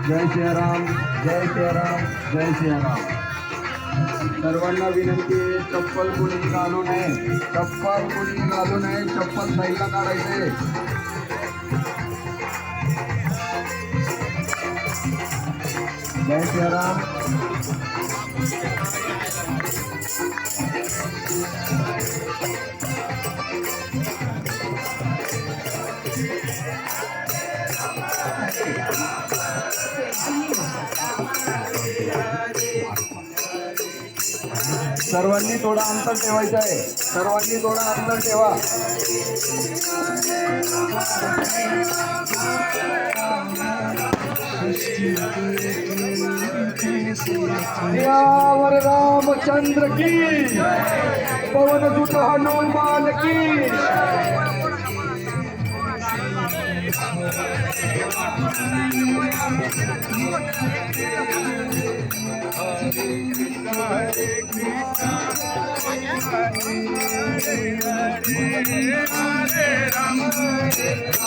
जय श्रीराम, जय श्रीराम, जय श्रीराम. सर्वांना विनंती आहे, चप्पल कुणी घालू नये, चप्पल कुणी घालू नये, चप्पल साईडला काढायचे. जय श्रीराम. सर्वांनी थोडा अंतर ठेवायचं आहे, सर्वांनी थोडा अंतर ठेवा. सियावर रामचंद्र की, पवनसुत हनुमान की. Hare Rama, Hare Rama.